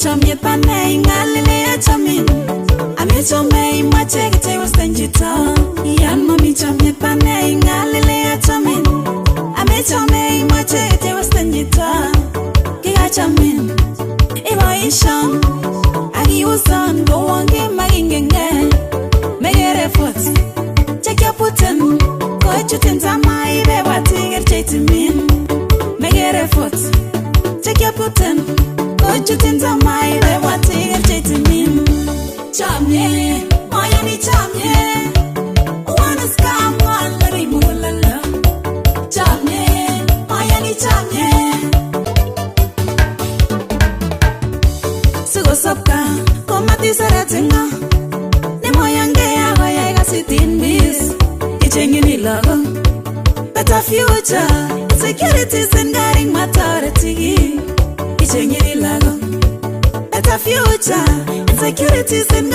chomyet panei ngalele achamin amechomei mache kitewasten chito yan mami chomyet panei ngalele achamin amechomei mache kitewasten chito kikachamin iboishon akiuson gowonge magingenge megere fot chekyaputen kochuten tamai bebatiger cheitimin megere fot chekyaputen kochuten tamai bebatiger cheitimin chamye oyani chamye wanna scam one lari mulala chamye oyani chamye sugo sapka komati saratinga ne moyange agoya gasitin bis ichengini lago better future securities and guiding maturity ichengini lago better future securities and